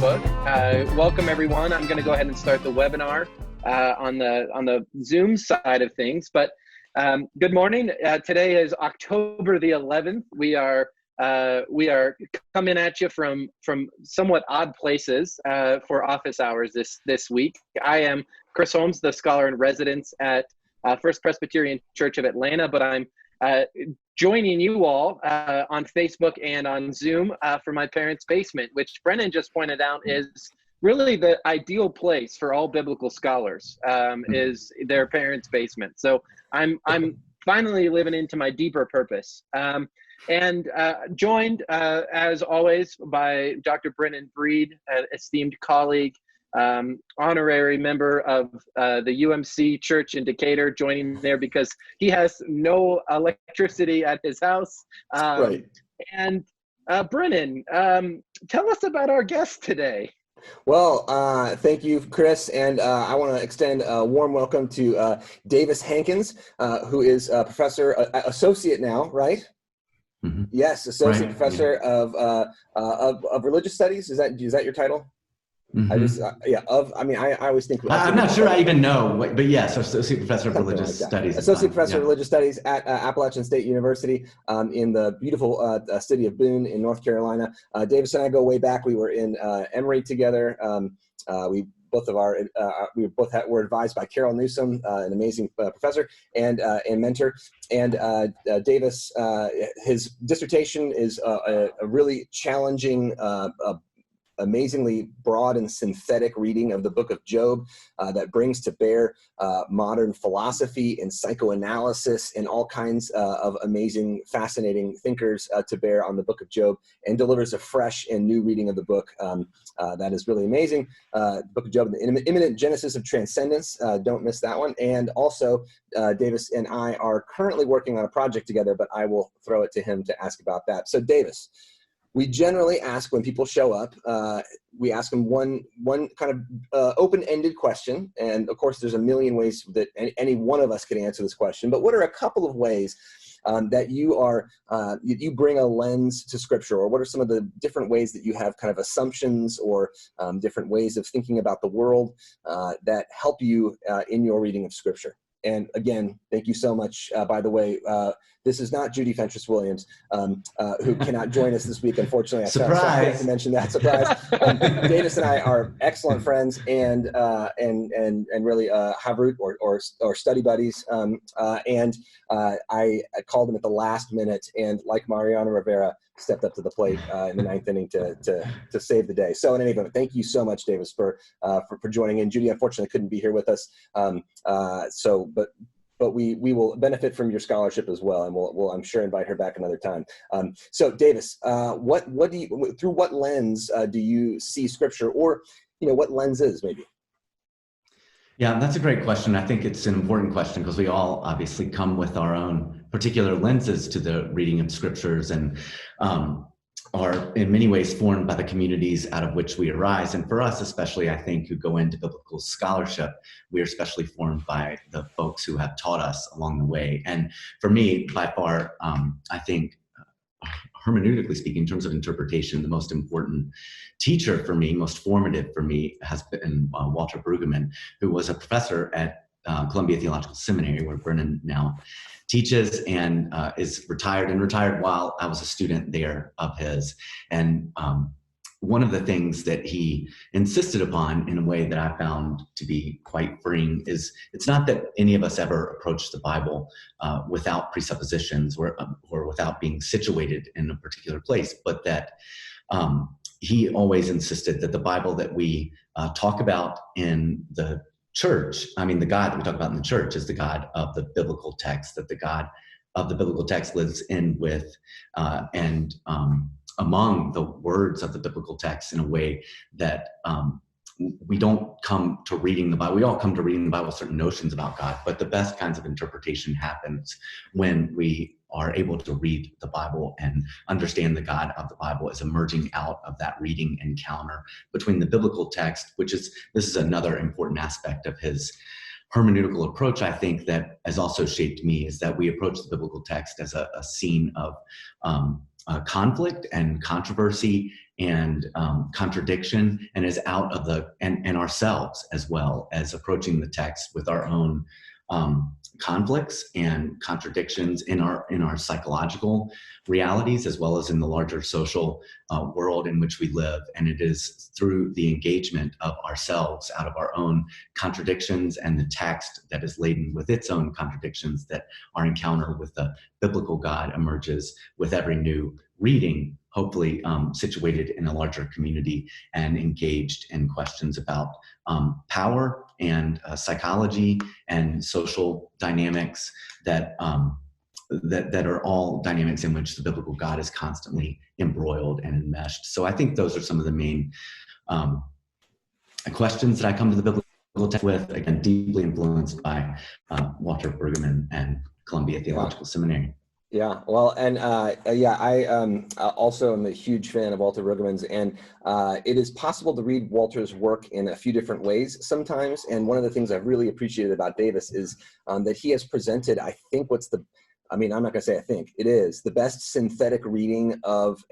Facebook. Welcome everyone. I'm going to go ahead and start the webinar on the Zoom side of things. But good morning. Today is October the 11th. We are coming at you from somewhat odd places for office hours this week. I am Chris Holmes, the scholar in residence at First Presbyterian Church of Atlanta, but I'm joining you all on Facebook and on Zoom from my parents' basement, which Brennan just pointed out is really the ideal place for all biblical scholars, is their parents' basement. So I'm finally living into my deeper purpose. And joined, as always, by Dr. Brennan Breed, an esteemed colleague, honorary member of the UMC Church in Decatur, joining there because he has no electricity at his house. Right. And Brennan, tell us about our guest today. Well, thank you, Chris, and I want to extend a warm welcome to Davis Hankins, who is a professor, associate now, right? Mm-hmm. Yes, associate professor of religious studies. Is that your title? Mm-hmm. I always think. I'm not sure I even know, but yes, associate professor of religious studies. Associate professor of religious studies at Appalachian State University in the beautiful city of Boone in North Carolina. Davis and I go way back. We were in Emory together. We were advised by Carol Newsom, an amazing professor and mentor. And Davis, his dissertation is a really challenging, amazingly broad and synthetic reading of the book of Job that brings to bear modern philosophy and psychoanalysis and all kinds of amazing, fascinating thinkers to bear on the book of Job, and delivers a fresh and new reading of the book that is really amazing. The book of Job, the imminent genesis of transcendence, don't miss that one. And also, Davis and I are currently working on a project together, but I will throw it to him to ask about that. So Davis, we generally ask when people show up, we ask them one kind of open-ended question. And of course, there's a million ways that any one of us could answer this question. But what are a couple of ways that you bring a lens to Scripture? Or what are some of the different ways that you have kind of assumptions or different ways of thinking about the world that help you in your reading of Scripture? And again, thank you so much. By the way, this is not Judy Fentress-Williams, who cannot join us this week, unfortunately. I forgot to mention that. Surprise! Davis and I are excellent friends and really Havroot or study buddies. And I called him at the last minute, and like Mariano Rivera, stepped up to the plate in the ninth inning to save the day. So in any event, thank you so much, Davis, for joining in. Judy unfortunately couldn't be here with us, but we will benefit from your scholarship as well, and we'll I'm sure invite her back another time. So Davis, through what lens do you see Scripture, or what lenses maybe? Yeah, that's a great question. I think it's an important question because we all obviously come with our own particular lenses to the reading of Scriptures, and are in many ways formed by the communities out of which we arise. And for us, especially, I think, who go into biblical scholarship, we are especially formed by the folks who have taught us along the way. And for me, by far, I think, hermeneutically speaking, in terms of interpretation, the most important teacher for me, most formative for me, has been Walter Brueggemann, who was a professor at Columbia Theological Seminary, where Brennan now teaches, and is retired while I was a student there of his. And one of the things that he insisted upon in a way that I found to be quite freeing is it's not that any of us ever approach the Bible without presuppositions or without being situated in a particular place, but that he always insisted that the Bible that we talk about in the church, the God that we talk about in the church, is the God of the biblical text, that the God of the biblical text lives in, with, and among the words of the biblical text in a way that we don't come to reading the Bible. We all come to reading the Bible with certain notions about God, but the best kinds of interpretation happens when we are able to read the Bible and understand the God of the Bible as emerging out of that reading encounter between the biblical text, this is another important aspect of his hermeneutical approach, I think, that has also shaped me, is that we approach the biblical text as a scene of conflict and controversy and contradiction, and is out of and ourselves, as well as approaching the text with our own conflicts and contradictions in our psychological realities, as well as in the larger social world in which we live. And it is through the engagement of ourselves out of our own contradictions and the text that is laden with its own contradictions that our encounter with the biblical God emerges with every new reading, hopefully situated in a larger community and engaged in questions about power and psychology and social dynamics that are all dynamics in which the biblical God is constantly embroiled and enmeshed. So I think those are some of the main questions that I come to the biblical text with, again, deeply influenced by Walter Brueggemann and Columbia Theological Seminary. Yeah, well, and I also am a huge fan of Walter Brueggemann's, and it is possible to read Walter's work in a few different ways sometimes. And one of the things I've really appreciated about Davis is that he has presented, I think, I'm not going to say I think, it is the best synthetic reading of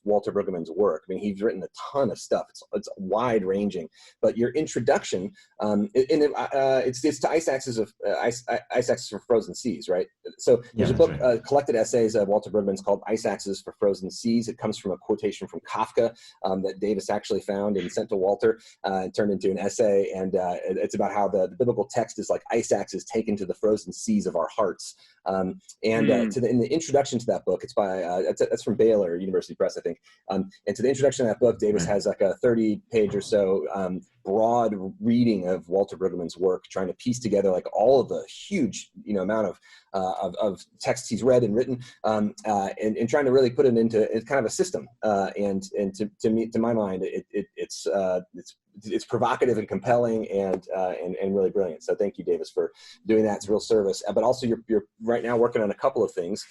Walter Brueggemann's work. I mean, he's written a ton of stuff. It's wide ranging, but your introduction, it's to Ice Axes for Frozen Seas, right? So there's a book, right, collected essays of Walter Brueggemann's called Ice Axes for Frozen Seas. It comes from a quotation from Kafka that Davis actually found and sent to Walter and turned into an essay. And it's about how the biblical text is like ice axes taken to the frozen seas of our hearts. In the introduction to that book, it's by that's from Baylor University Press, I think. And to the introduction to that book, Davis has like a 30-page or so broad reading of Walter Brueggemann's work, trying to piece together like all of the huge amount of texts he's read and written, and trying to really put it into kind of a system. And to my mind, it's provocative and compelling and really brilliant. So thank you, Davis, for doing that. It's a real service. But also, you're right now working on a couple of things.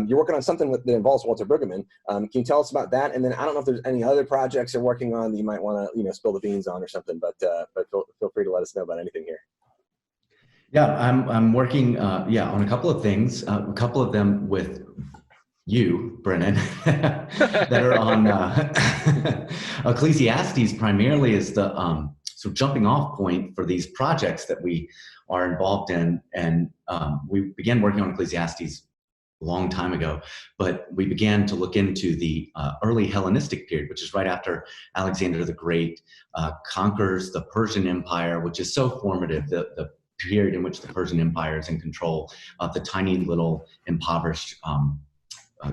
You're working on something that involves Walter Brueggemann. Can you tell us about that? And then I don't know if there's any other projects you're working on that you might want to spill the beans on or something. But feel free to let us know about anything here. Yeah, I'm working on a couple of things. A couple of them with you, Brennan, that are on Ecclesiastes primarily is the sort of jumping off point for these projects that we are involved in. And we began working on Ecclesiastes a long time ago, but we began to look into the early Hellenistic period, which is right after Alexander the Great conquers the Persian Empire, which is so formative, the period in which the Persian Empire is in control of the tiny little impoverished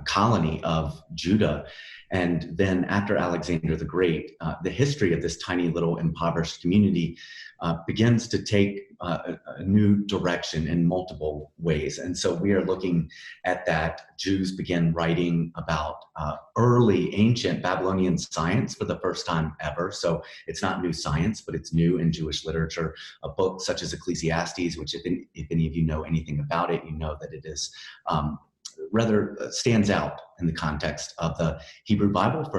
colony of Judah. And then after Alexander the Great, the history of this tiny little impoverished community begins to take a new direction in multiple ways. And so we are looking at that. Jews begin writing about early ancient Babylonian science for the first time ever. So it's not new science, but it's new in Jewish literature. A book such as Ecclesiastes, which if any of you know anything about it, you know that it is rather stands out in the context of the Hebrew Bible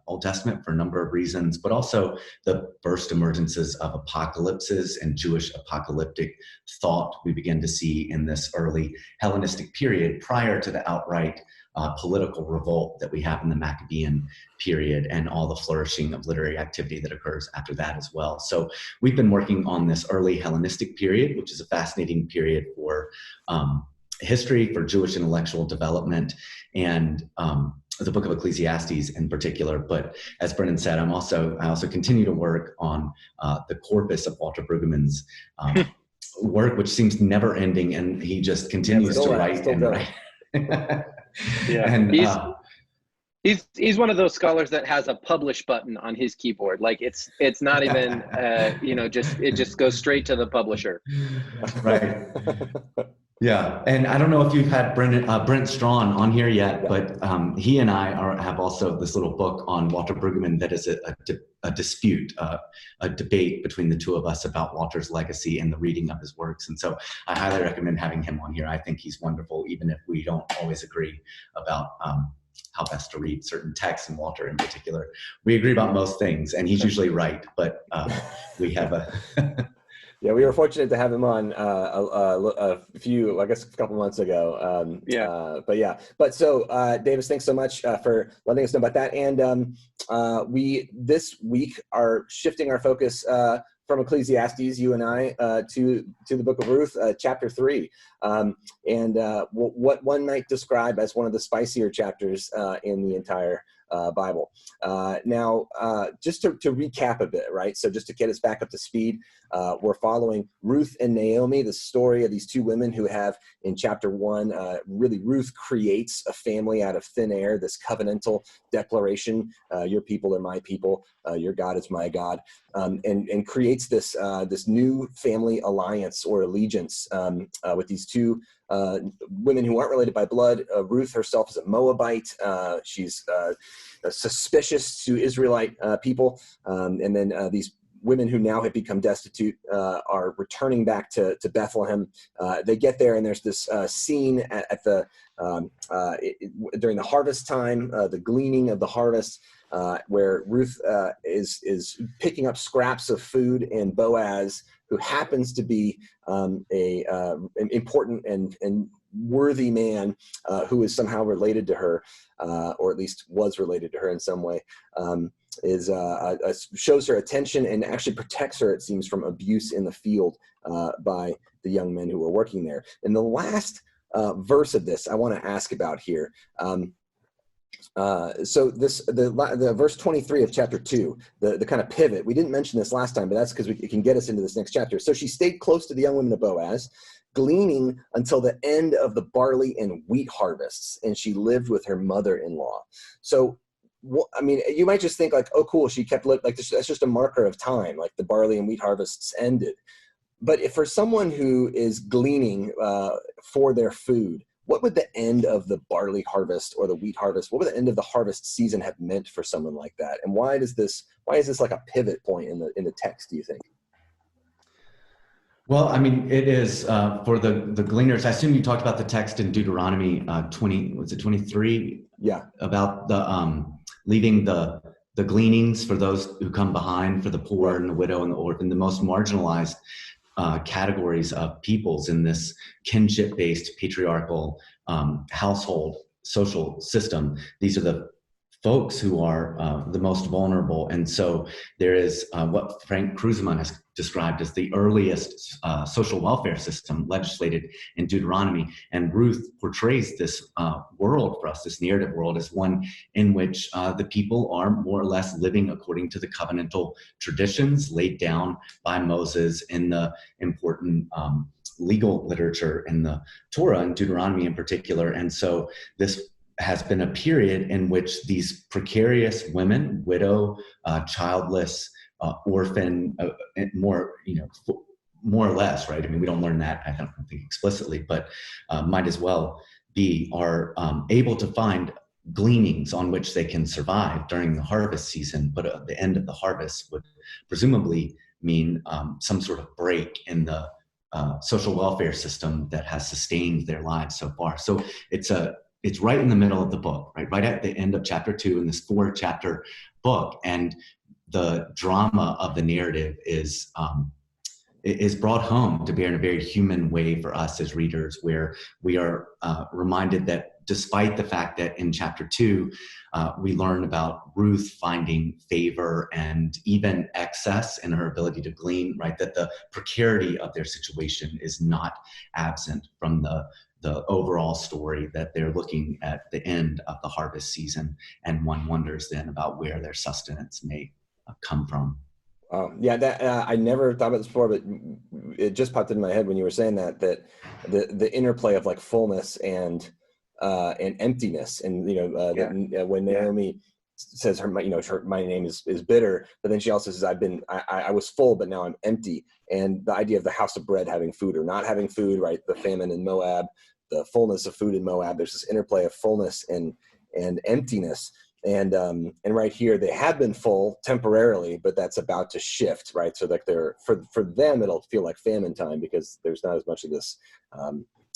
Old Testament for a number of reasons, but also the first emergences of apocalypses and Jewish apocalyptic thought we begin to see in this early Hellenistic period prior to the outright political revolt that we have in the Maccabean period and all the flourishing of literary activity that occurs after that as well. So we've been working on this early Hellenistic period, which is a fascinating period for history, for Jewish intellectual development, and the book of Ecclesiastes in particular. But as Brennan said, I also continue to work on the corpus of Walter Brueggemann's work, which seems never ending, and he just continues to write and write. Yeah, and he's one of those scholars that has a publish button on his keyboard. Like it's not even it just goes straight to the publisher. Right. Yeah, and I don't know if you've had Brent Strawn on here yet, but he and I have also this little book on Walter Brueggemann that is a dispute, a debate between the two of us about Walter's legacy and the reading of his works. And so I highly recommend having him on here. I think he's wonderful, even if we don't always agree about how best to read certain texts, and Walter in particular. We agree about most things, and he's usually right, but we have a... Yeah, we were fortunate to have him on a couple months ago. But so Davis, thanks so much for letting us know about that. And we this week are shifting our focus from Ecclesiastes, you and I, to the book of Ruth, chapter 3, and what one might describe as one of the spicier chapters in the entire Bible. Now, just to recap a bit, right? So just to get us back up to speed, we're following Ruth and Naomi, the story of these two women who have, in chapter 1, really Ruth creates a family out of thin air, this covenantal declaration, your people are my people, your God is my God, and creates this new family alliance or allegiance with these two women who aren't related by blood. Ruth herself is a Moabite. She's suspicious to Israelite people. And then these women who now have become destitute are returning back to Bethlehem. They get there, and there's this scene during the harvest time, the gleaning of the harvest, where Ruth is picking up scraps of food, and Boaz, who happens to be an important and worthy man who is somehow related to her, or at least was related to her in some way, shows her attention and actually protects her, it seems, from abuse in the field by the young men who are working there. And the last verse of this I want to ask about here. So the verse 23 of chapter 2, the kind of pivot, we didn't mention this last time, but that's because it can get us into this next chapter. So she stayed close to the young women of Boaz, gleaning until the end of the barley and wheat harvests, and she lived with her mother-in-law. So, I mean, you might just think like, oh, cool, she kept like this, that's just a marker of time, like the barley and wheat harvests ended. But if for someone who is gleaning for their food, what would the end of the barley harvest or the wheat harvest, what would the end of the harvest season have meant for someone like that? And why is this like a pivot point in the text, do you think? Well, I mean, it is for the gleaners. I assume you talked about the text in Deuteronomy 23? Yeah. About the leaving the gleanings for those who come behind, for the poor and the widow and the orphan, the most marginalized categories of peoples in this kinship-based patriarchal household social system. These are the folks who are the most vulnerable. And so there is what Frank Kruseman has described as the earliest social welfare system legislated in Deuteronomy. And Ruth portrays this world for us, this narrative world, as one in which the people are more or less living according to the covenantal traditions laid down by Moses in the important legal literature in the Torah and Deuteronomy in particular. And so this has been a period in which these precarious women, widow, childless, orphan, more or less, right? I mean, we don't learn that, I don't think explicitly, but might as well be, are able to find gleanings on which they can survive during the harvest season. But at the end of the harvest would presumably mean some sort of break in the social welfare system that has sustained their lives so far. So it's right in the middle of the book, right at the end of chapter 2 in this 4-chapter book. And the drama of the narrative is brought home to bear in a very human way for us as readers, where we are reminded that despite the fact that in chapter 2, we learn about Ruth finding favor and even excess in her ability to glean, right? That the precarity of their situation is not absent from the overall story, that they're looking at the end of the harvest season, and one wonders then about where their sustenance may come from. Yeah, that I never thought about this before, but it just popped into my head when you were saying that the interplay of like fullness and emptiness, and when Naomi says my name is bitter, but then she also says I was full, but now I'm empty, and the idea of the house of bread having food or not having food, right? The famine in Moab, the fullness of food in Moab. There's this interplay of fullness and emptiness. And right here, they have been full temporarily, but that's about to shift, right? So like for them, it'll feel like famine time, because there's not as much of this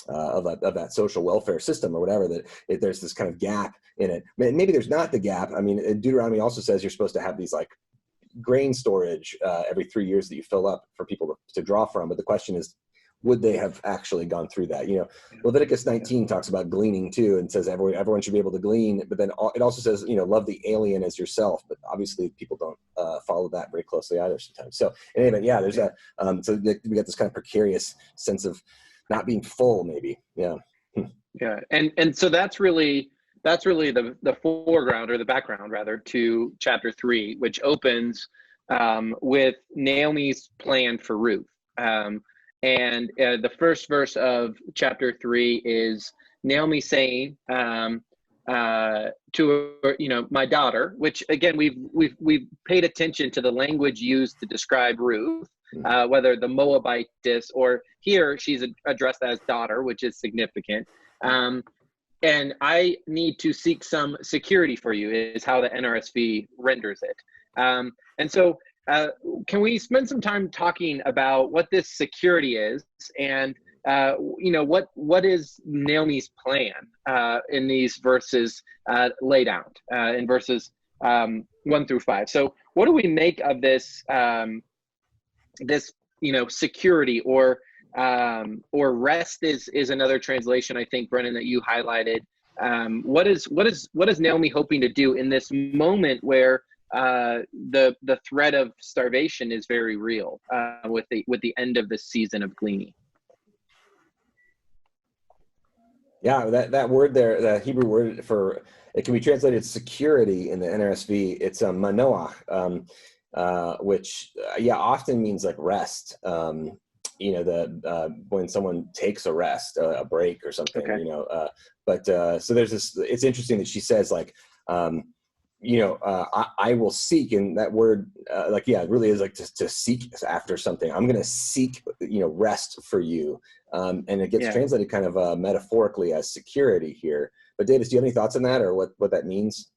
of that social welfare system or whatever, that there's this kind of gap in it. Maybe there's not the gap. I mean, Deuteronomy also says you're supposed to have these like grain storage every 3 years that you fill up for people to draw from. But the question is, would they have actually gone through that? Leviticus 19 talks about gleaning too, and says everyone should be able to glean. But then it also says, love the alien as yourself. But obviously people don't follow that very closely either sometimes. So anyway, yeah, there's so we got this kind of precarious sense of not being full, maybe. Yeah. Yeah, and so that's really the foreground, or the background rather, to chapter 3, which opens with Naomi's plan for Ruth. And the first verse of chapter 3 is Naomi saying to her, my daughter, which again we've paid attention to the language used to describe Ruth, whether the Moabitess, or here she's addressed as daughter, which is significant. And I need to seek some security for you, is how the NRSV renders it. And so can we spend some time talking about what this security is, and what is Naomi's plan in these verses laid out in verses 1 through 5? So what do we make of this security, or rest is another translation, I think, Brennan, that you highlighted. What is Naomi hoping to do in this moment where the threat of starvation is very real with the end of the season of gleaning? Yeah, that word there, the Hebrew word for it, can be translated security in the NRSV. It's manoach, which often means like rest. When someone takes a rest, a break or something. Okay. So there's this. It's interesting that she says like, I will seek, and that word, it really is like to seek after something. I'm going to seek, rest for you. And it gets translated kind of metaphorically as security here. But Davis, do you have any thoughts on that, or what that means?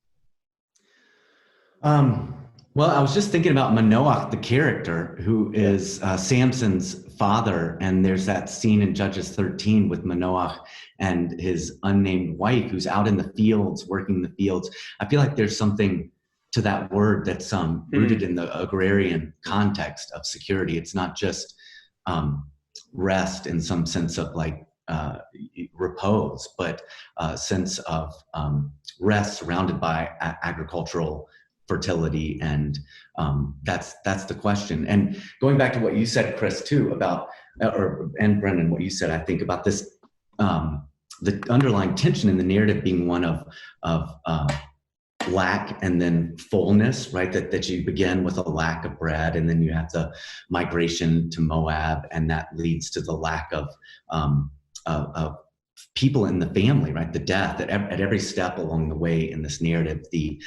Well, I was just thinking about Manoach, the character, who is Samson's father. And there's that scene in Judges 13 with Manoach and his unnamed wife who's out in the fields, working the fields. I feel like there's something to that word that's rooted in the agrarian context of security. It's not just rest in some sense of like repose, but a sense of rest surrounded by agricultural fertility. And that's the question. And going back to what you said, Chris, too, about, and Brendan, what you said, I think about this, the underlying tension in the narrative being one of lack and then fullness, right? That you begin with a lack of bread, and then you have the migration to Moab, and that leads to the lack of people in the family, right? The death at every step along the way in this narrative. The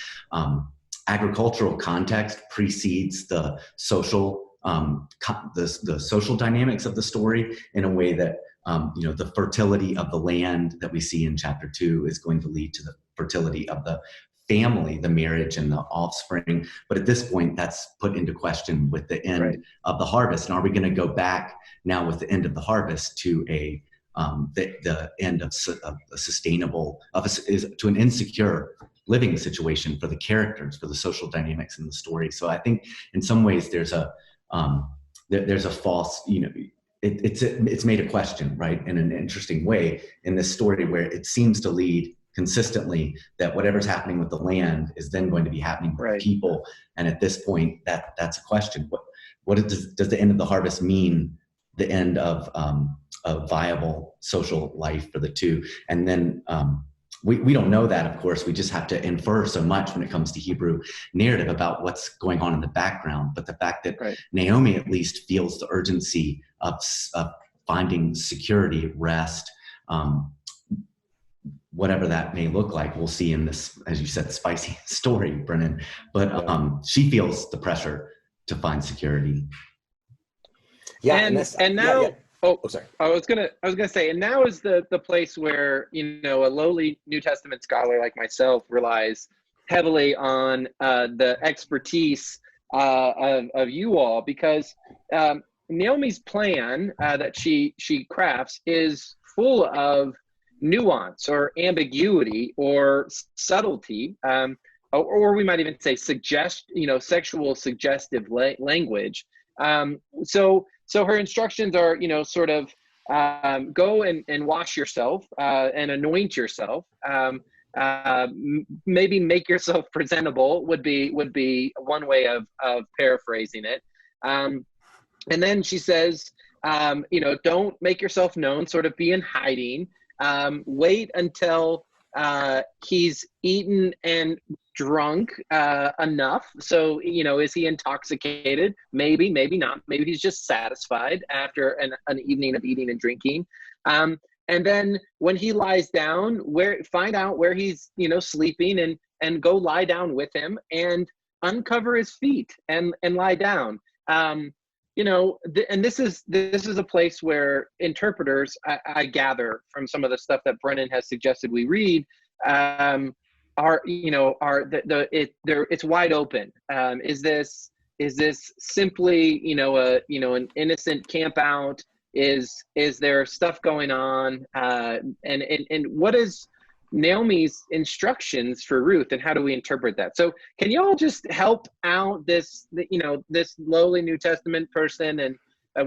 agricultural context precedes the social the social dynamics of the story in a way that the fertility of the land that we see in chapter 2 is going to lead to the fertility of the family, the marriage and the offspring. But at this point, that's put into question with the end of the harvest. And are we going to go back now with the end of the harvest to the end of a sustainable, to an insecure living situation for the characters, for the social dynamics in the story? So I think in some ways there's a false, it's made a question, right, in an interesting way in this story, where it seems to lead consistently that whatever's happening with the land is then going to be happening with people. And at this point, that's a question. What does the end of the harvest mean? The end of a viable social life for the two? And then we don't know that, of course. We just have to infer so much when it comes to Hebrew narrative about what's going on in the background. But the fact that Naomi at least feels the urgency of finding security, rest, whatever that may look like, we'll see in this, as you said, spicy story, Brennan. But she feels the pressure to find security. Yeah, and now. Yeah. Oh, sorry. I was gonna say, and now is the place where a lowly New Testament scholar like myself relies heavily on the expertise of you all, because Naomi's plan that she crafts is full of nuance or ambiguity or subtlety. or we might even say sexual suggestive language. So her instructions are, sort of go and wash yourself and anoint yourself. Maybe make yourself presentable would be one way of paraphrasing it. And then she says, don't make yourself known, sort of be in hiding. Wait until he's eaten and drunk enough. So, is he intoxicated? Maybe, maybe not. Maybe he's just satisfied after an evening of eating and drinking. And then when he lies down, find out where he's, sleeping and go lie down with him and uncover his feet and lie down. And this is a place where interpreters, I gather from some of the stuff that Brennan has suggested we read, it's wide open. Is this simply, an innocent camp out? Is there stuff going on? And what is Naomi's instructions for Ruth, and how do we interpret that? So can you all just help out this lowly New Testament person? And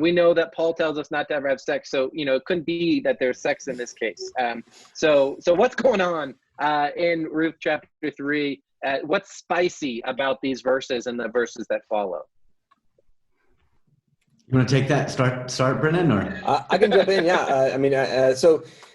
we know that Paul tells us not to ever have sex. So, it couldn't be that there's sex in this case. So what's going on in Ruth chapter 3? What's spicy about these verses and the verses that follow? You want to take that? Start, Brennan, or I can jump in. Yeah,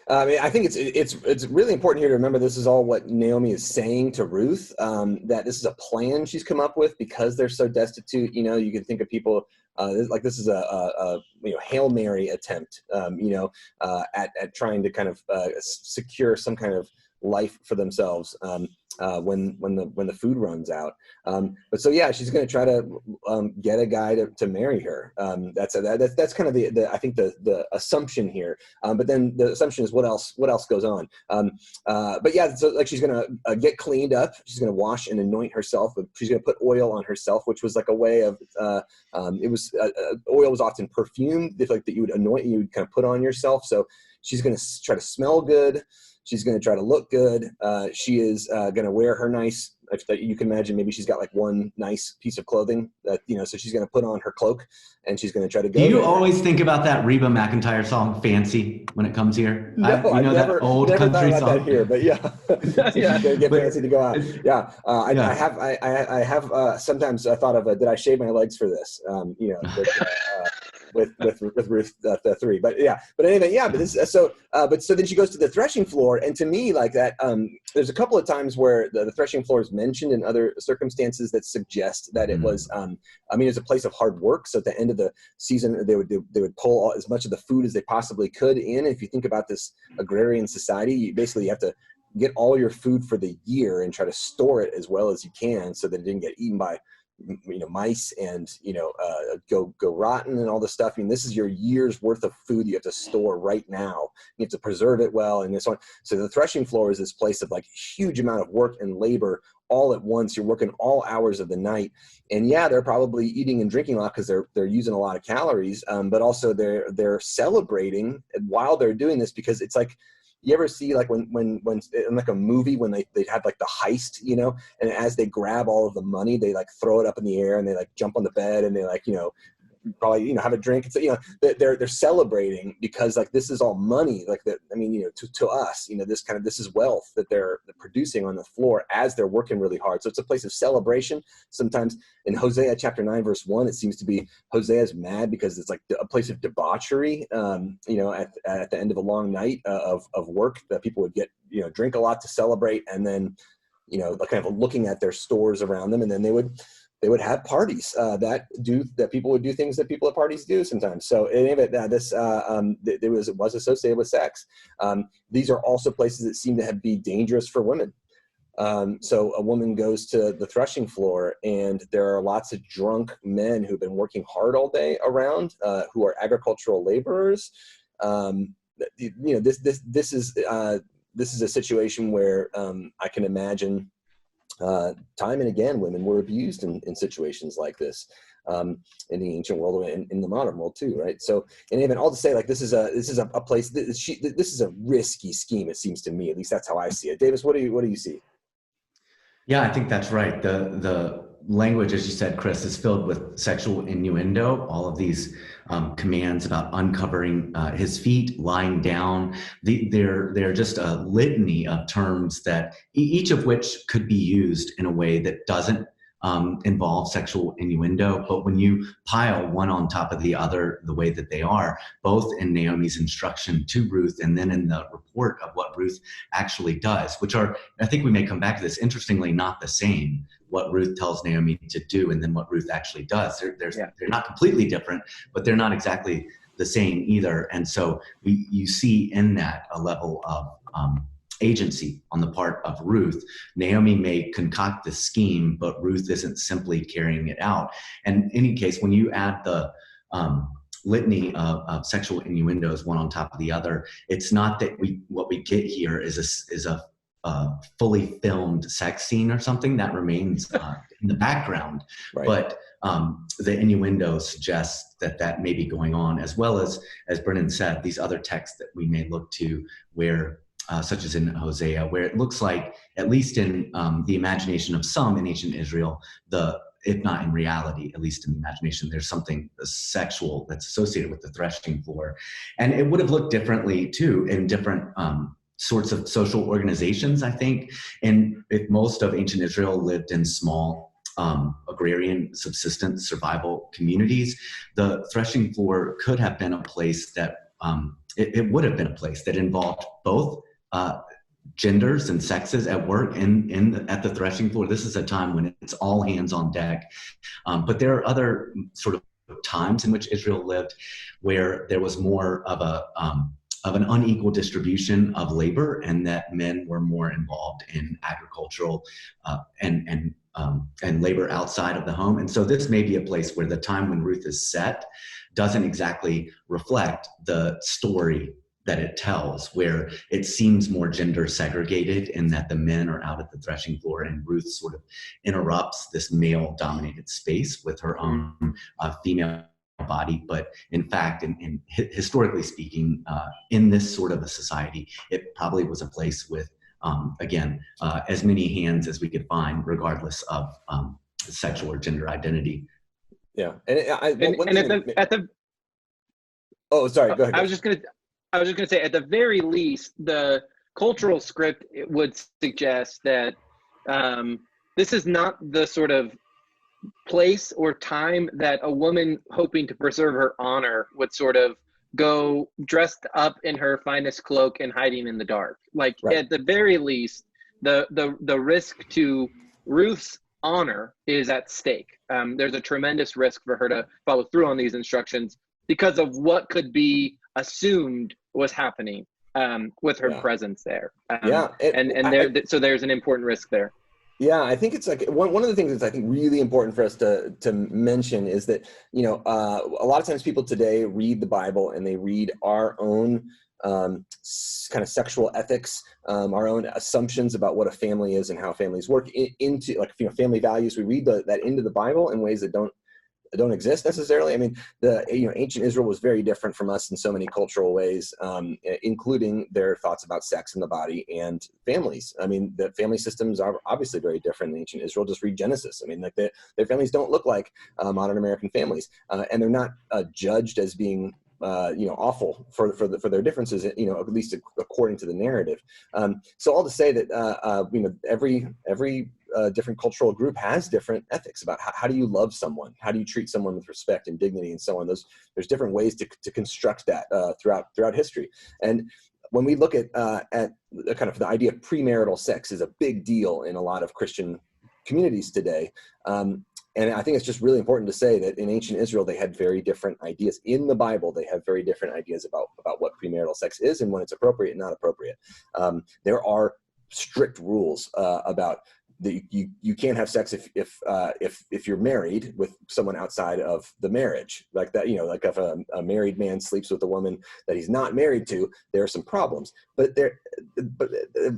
I think it's really important here to remember this is all what Naomi is saying to Ruth. That this is a plan she's come up with because they're so destitute. You can think of people like this is a Hail Mary attempt. At trying to kind of secure some kind of life for themselves when the food runs out. But so yeah, she's going to try to get a guy to marry her. That's kind of the I think the assumption here. But then the assumption is what else goes on. But yeah, so like she's going to get cleaned up. She's going to wash and anoint herself. She's going to put oil on herself, which was like a way of oil was often perfumed, like that you would anoint, you would kind of put on yourself. So she's going to try to smell good. She's going to try to look good. She is going to wear her nice, you can imagine maybe she's got like one nice piece of clothing that, so she's going to put on her cloak and she's going to try to go. Do you always think about that Reba McEntire song, Fancy, when it comes here? No, I've never, that old never country thought about song? that here, but yeah. So Yeah. she's going to get fancy to go out. Yeah. Yeah. I have sometimes I thought of, did I shave my legs for this? With Ruth 3, but anyway, but this so then she goes to the threshing floor, and to me like that, there's a couple of times where the threshing floor is mentioned in other circumstances that suggest that it was, it's a place of hard work. So at the end of the season, they would pull as much of the food as they possibly could in. If you think about this agrarian society, you basically have to get all your food for the year and try to store it as well as you can so that it didn't get eaten by mice and go rotten and all this stuff. This is your year's worth of food you have to store right now. You have to preserve it well and so on. So the threshing floor is this place of like huge amount of work and labor all at once. You're working all hours of the night, and yeah, they're probably eating and drinking a lot because they're using a lot of calories, but also they're celebrating while they're doing this, because it's like, you ever see like when in like a movie when they have like the heist, and as they grab all of the money, they like throw it up in the air and they like jump on the bed and they like, probably, have a drink. So, they're celebrating because like this is all money. Like that, to us, this is wealth that they're producing on the floor as they're working really hard. So it's a place of celebration. Sometimes in Hosea chapter 9, verse 1, it seems to be Hosea's mad because it's like a place of debauchery, at the end of a long night of work, that people would get, drink a lot to celebrate. And then, kind of looking at their stores around them, and then they would have parties that people would do things that people at parties do sometimes. So anyway, it was associated with sex. These are also places that seem to be dangerous for women. So a woman goes to the threshing floor, and there are lots of drunk men who've been working hard all day around, who are agricultural laborers. This is a situation where I can imagine. Time and again, women were abused in situations like this, in the ancient world and in the modern world too, right? So, and even all to say, like this is a place. This is a risky scheme. It seems to me, at least that's how I see it. Davis, what do you see? Yeah, I think that's right. The language, as you said, Chris, is filled with sexual innuendo. All of these commands about uncovering his feet, lying down. They're just a litany of terms that each of which could be used in a way that doesn't involve sexual innuendo. But when you pile one on top of the other, the way that they are, both in Naomi's instruction to Ruth and then in the report of what Ruth actually does, which are, I think we may come back to this, interestingly, not the same, what Ruth tells Naomi to do and then what Ruth actually does. They're not completely different, but they're not exactly the same either. And so you see in that a level of agency on the part of Ruth. Naomi may concoct the scheme, but Ruth isn't simply carrying it out. And in any case, when you add the litany of sexual innuendos one on top of the other, it's not that what we get here is a fully filmed sex scene or something that remains in the background. Right. But the innuendo suggests that may be going on, as well as Brennan said, these other texts that we may look to where such as in Hosea, where it looks like, at least in the imagination of some in ancient Israel, if not in reality, at least in the imagination, there's something sexual that's associated with the threshing floor. And it would have looked differently too in different sorts of social organizations, I think. And if most of ancient Israel lived in small agrarian subsistence survival communities, the threshing floor could have been a place that, it would have been a place that involved both genders and sexes at work at the threshing floor. This is a time when it's all hands on deck. But there are other sort of times in which Israel lived where there was more of an unequal distribution of labor, and that men were more involved in agricultural and labor outside of the home. And so this may be a place where the time when Ruth is set doesn't exactly reflect the story that it tells, where it seems more gender segregated in that the men are out at the threshing floor and Ruth sort of interrupts this male dominated space with her own female body. But in fact, in historically speaking, in this sort of a society, it probably was a place with, again, as many hands as we could find, regardless of sexual or gender identity. Yeah. Oh, sorry, go ahead. I was just going to say, at the very least, the cultural script would suggest that this is not the sort of place or time that a woman hoping to preserve her honor would sort of go dressed up in her finest cloak and hiding in the dark. Like, right. At the very least, the risk to Ruth's honor is at stake. There's a tremendous risk for her to follow through on these instructions because of what could be assumed was happening with her presence there. So there's an important risk there. Yeah, I think it's like one of the things that's, I think, really important for us to mention is that, you know, a lot of times people today read the Bible and they read our own kind of sexual ethics, our own assumptions about what a family is and how families work into, like, you know, family values. We read that into the Bible in ways that don't exist necessarily. I mean, ancient Israel was very different from us in so many cultural ways, including their thoughts about sex and the body and families. I mean, the family systems are obviously very different in ancient Israel. Just read Genesis. I mean, like their families don't look like modern American families, and they're not judged as being awful for their differences, at least according to the narrative. So all to say that, every different cultural group has different ethics about how do you love someone, how do you treat someone with respect and dignity and so on. There's different ways to construct that throughout history. And when we look at kind of the idea of premarital sex is a big deal in a lot of Christian communities today. And I think it's just really important to say that in ancient Israel, they had very different ideas. In the Bible, they have very different ideas about what premarital sex is and when it's appropriate and not appropriate. There are strict rules about that you can't have sex if you're married with someone outside of the marriage, like that. Like if a married man sleeps with a woman that he's not married to, there are some problems. But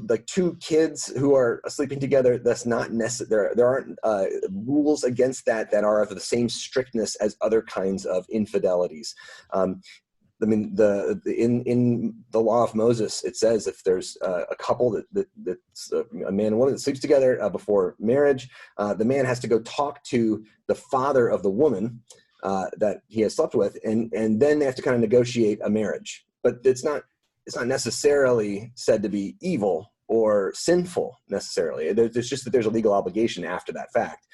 like two kids who are sleeping together, that's not necessary. There aren't rules against that are of the same strictness as other kinds of infidelities. I mean, in the law of Moses, it says if there's a couple that's a man and woman that sleeps together before marriage, the man has to go talk to the father of the woman that he has slept with, and then they have to kind of negotiate a marriage. But it's not necessarily said to be evil or sinful necessarily. It's just that there's a legal obligation after that fact.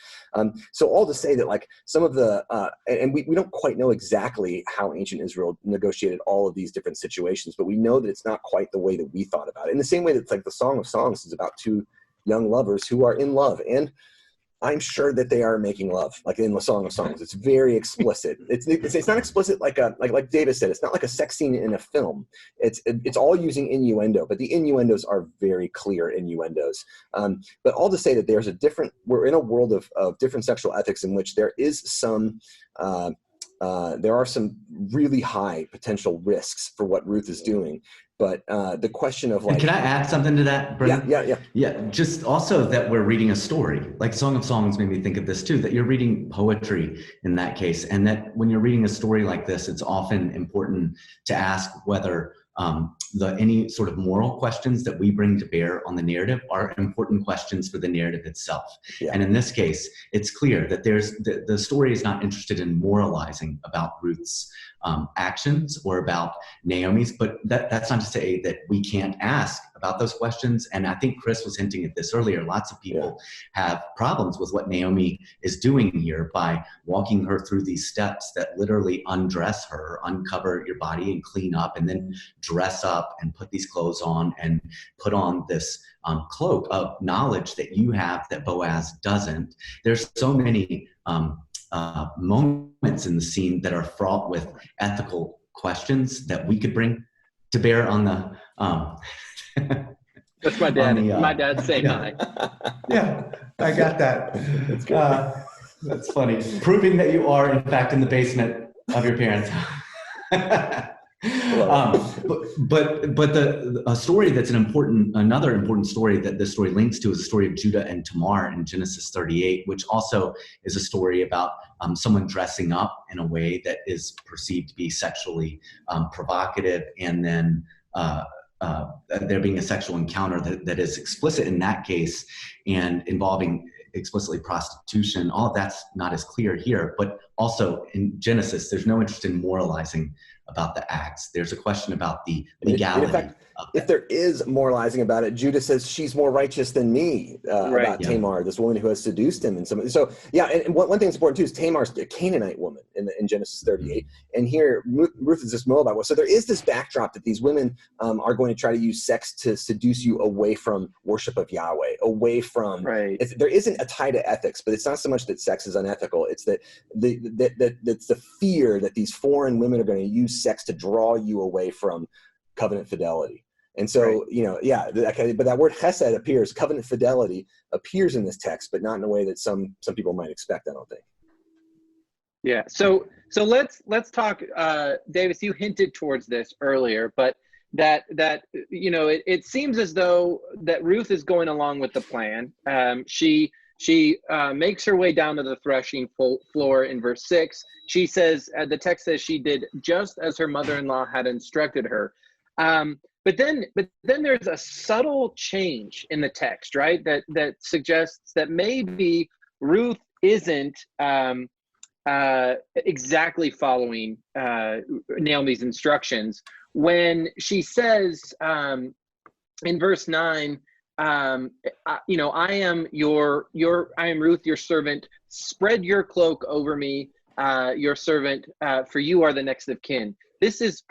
So all to say that, like, some of the, and we don't quite know exactly how ancient Israel negotiated all of these different situations, but we know that it's not quite the way that we thought about it. In the same way that, like, the Song of Songs is about two young lovers who are in love, and I'm sure that they are making love, like in the Song of Songs. It's very explicit. It's not explicit like David said. It's not like a sex scene in a film. It's all using innuendo, but the innuendos are very clear innuendos. But all to say that we're in a world of different sexual ethics in which there is there are some really high potential risks for what Ruth is doing. But the question of, like, and can I add something to that, Brennan? Yeah. Just also that we're reading a story. Like Song of Songs made me think of this too, that you're reading poetry in that case, and that when you're reading a story like this, it's often important to ask whether any sort of moral questions that we bring to bear on the narrative are important questions for the narrative itself. Yeah. And in this case, it's clear that the story is not interested in moralizing about Ruth's actions or about Naomi's, but that's not to say that we can't ask about those questions. And I think Chris was hinting at this earlier. Lots of people have problems with what Naomi is doing here by walking her through these steps that literally undress her, uncover your body and clean up, and then dress up and put these clothes on and put on this cloak of knowledge that you have that Boaz doesn't. There's so many moments in the scene that are fraught with ethical questions that we could bring to bear on the that's my dad. My dad's saying hi. Yeah, I got that. That's funny. Proving that you are, in fact, in the basement of your parents' house. But a story that's another important story that this story links to is the story of Judah and Tamar in Genesis 38, which also is a story about someone dressing up in a way that is perceived to be sexually provocative, and then there being a sexual encounter that is explicit in that case and involving explicitly prostitution. All of that's not as clear here, but also in Genesis, there's no interest in moralizing about the acts. There's a question about the legality. In fact, if there is moralizing about it, Judah says she's more righteous than me about Tamar, this woman who has seduced him. And so and one thing that's important too is Tamar's a Canaanite woman in Genesis 38, and here Ruth is this Moabite woman. So there is this backdrop that these women are going to try to use sex to seduce you away from worship of Yahweh, away from. Right. There isn't a tie to ethics, but it's not so much that sex is unethical. It's that that's the fear that these foreign women are going to use sex to draw you away from covenant fidelity. And so, but that word chesed appears, covenant fidelity appears in this text, but not in a way that some people might expect, I don't think. Yeah. So let's talk, Davis, you hinted towards this earlier, but that it seems as though that Ruth is going along with the plan. She makes her way down to the threshing floor in verse 6. She says, the text says she did just as her mother-in-law had instructed her. But then there's a subtle change in the text, right? That suggests that maybe Ruth isn't exactly following Naomi's instructions when she says in verse 9, I am Ruth, your servant. Spread your cloak over me, your servant, for you are the next of kin. This is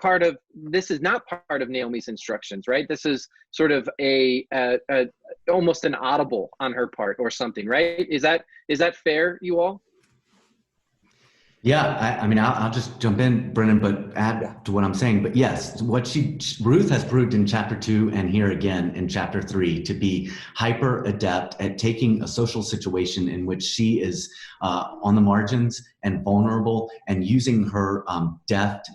not part of Naomi's instructions, right? This is sort of a almost an audible on her part or something, right? Is that fair, you all? Yeah, I'll just jump in, Brennan, but add to what I'm saying. But yes, what Ruth has proved in chapter 2 and here again in chapter 3 to be hyper adept at taking a social situation in which she is on the margins and vulnerable, and using her deft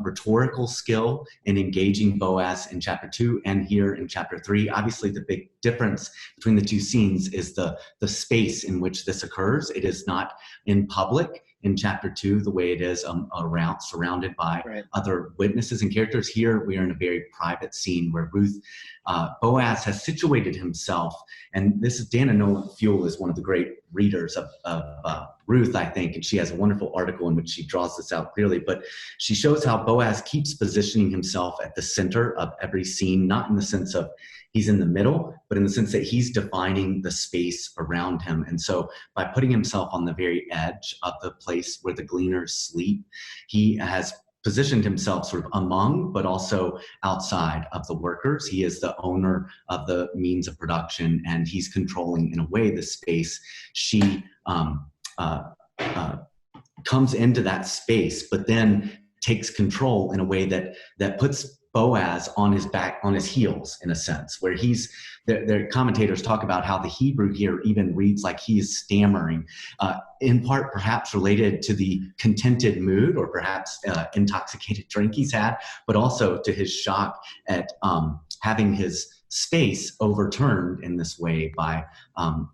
rhetorical skill in engaging Boaz in chapter 2 and here in chapter 3. Obviously, the big difference between the two scenes is the space in which this occurs. It is not in public in chapter 2, the way it is around, surrounded by other witnesses and characters. Here we are in a very private scene where Boaz has situated himself, and this is Dana Noel-Fuel is one of the great readers of Ruth, I think, and she has a wonderful article in which she draws this out clearly, but she shows how Boaz keeps positioning himself at the center of every scene, not in the sense of he's in the middle, but in the sense that he's defining the space around him. And so by putting himself on the very edge of the place where the gleaners sleep, he has positioned himself sort of among, but also outside of the workers. He is the owner of the means of production, and he's controlling, in a way, the space. She comes into that space, but then takes control in a way that puts Boaz on his back, on his heels, in a sense, where the commentators talk about how the Hebrew here even reads like he is stammering, in part perhaps related to the contented mood or perhaps intoxicated drink he's had, but also to his shock at having his space overturned in this way by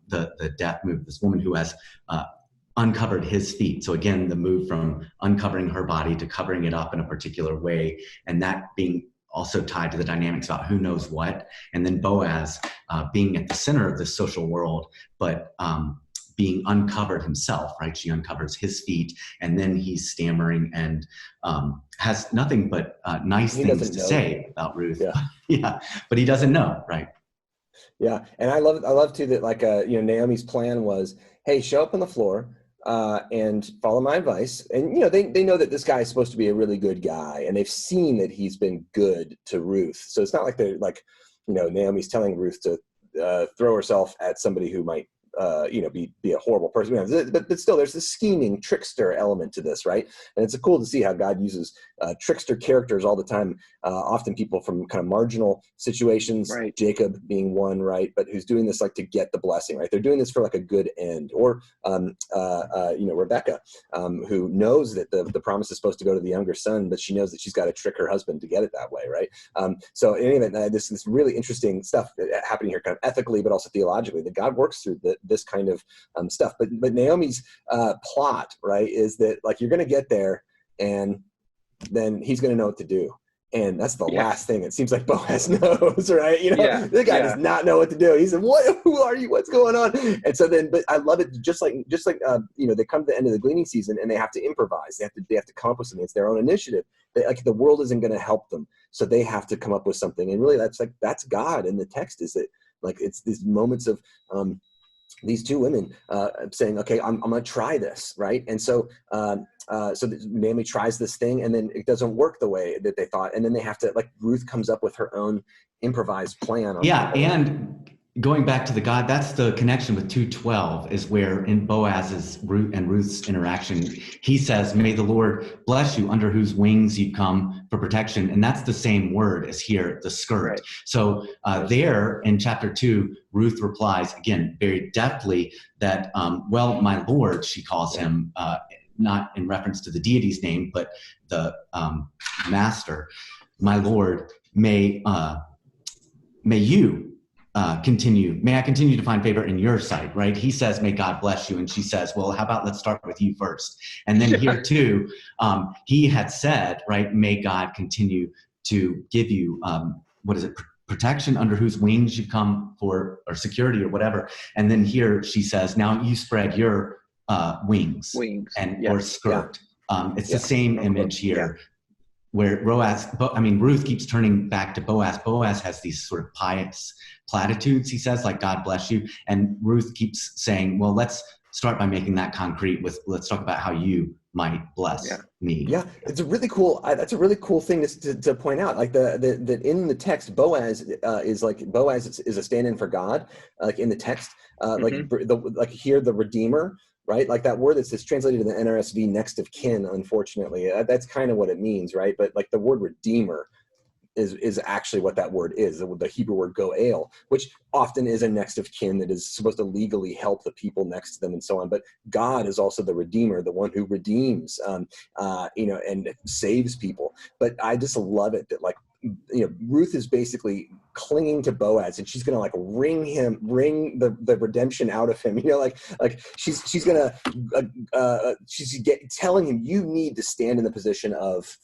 the death move, this woman who has uncovered his feet. So again, the move from uncovering her body to covering it up in a particular way, and that being also tied to the dynamics about who knows what, and then Boaz being at the center of this social world, but being uncovered himself, right? She uncovers his feet, and then he's stammering and has nothing but nice things to say about Ruth. Yeah, but he doesn't know, right? Yeah, and I love too that, like, Naomi's plan was, hey, show up on the floor and follow my advice. And, they know that this guy is supposed to be a really good guy, and they've seen that he's been good to Ruth. So it's not like they're like, Naomi's telling Ruth to throw herself at somebody who might, be a horrible person. But still, there's this scheming trickster element to this, right? And it's cool to see how God uses trickster characters all the time. Often people from kind of marginal situations, right. Jacob being one, right? But who's doing this like to get the blessing, right? They're doing this for like a good end. Or, Rebecca, who knows that the promise is supposed to go to the younger son, but she knows that she's got to trick her husband to get it that way, right? So in any event, this really interesting stuff happening here, kind of ethically, but also theologically, that God works through this kind of stuff. But Naomi's plot, right, is that like you're going to get there, and then he's going to know what to do. And that's the last thing it seems like Boaz knows, right? The guy does not know what to do. He said, who are you? What's going on? And so then, but I love it. Just like, they come to the end of the gleaning season and they have to improvise. They have to come up with something. It's their own initiative. The world isn't going to help them. So they have to come up with something. And really that's God in the text, is that like, it's these moments of, these two women saying, okay, I'm going to try this, right? And so Naomi tries this thing, and then it doesn't work the way that they thought. And then they have to, like, Ruth comes up with her own improvised plan. And going back to the God, that's the connection with 2:12, is where in Boaz's and Ruth's interaction, he says, may the Lord bless you, under whose wings you come for protection. And that's the same word as here, the skirt. Right. So there in chapter 2, Ruth replies, again, very deftly, that, well, my Lord, she calls him, not in reference to the deity's name, but the master, my Lord, may I continue to find favor in your sight, right? He says, may God bless you. And she says, well, how about let's start with you first. And then here too, he had said, right, may God continue to give you, protection, under whose wings you come for, or security or whatever. And then here she says, now you spread your wings and or skirt. It's the same image here. Where Ruth keeps turning back to Boaz. Boaz has these sort of pious platitudes, he says, like, God bless you. And Ruth keeps saying, well, let's start by making that concrete let's talk about how you might bless me. Yeah, it's a really cool, that's a really cool thing to point out. Like that in the text, Boaz is a stand-in for God, like in the text, like here, the Redeemer, right? Like that word that's translated in the NRSV, next of kin, unfortunately. That's kind of what it means, right? But like the word Redeemer is actually what that word is, the Hebrew word goel, which often is a next of kin that is supposed to legally help the people next to them and so on. But God is also the Redeemer, the one who redeems, and saves people. But I just love it that, like, Ruth is basically clinging to Boaz, and she's going to like wring the redemption out of him. She's going to telling him, you need to stand in the position of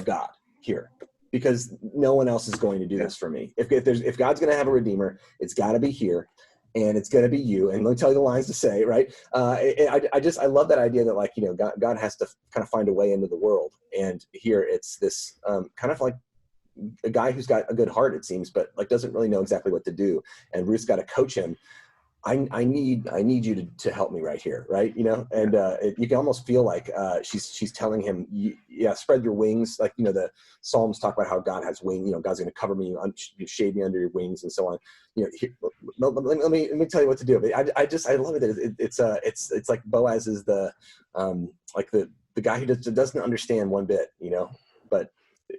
God here, because no one else is going to do this for me. If God's going to have a redeemer, it's got to be here, and it's going to be you. And let me tell you the lines to say, right? I love that idea that God has to kind of find a way into the world, and here it's this kind of like a guy who's got a good heart, it seems, but like doesn't really know exactly what to do. And Ruth's got to coach him. I need you to help me right here, right? And you can almost feel like she's telling him, spread your wings. Like, the Psalms talk about how God has wings. God's going to cover me, shade me under your wings, and so on. Let me tell you what to do. I love it that it's like Boaz is the guy who doesn't understand one bit, but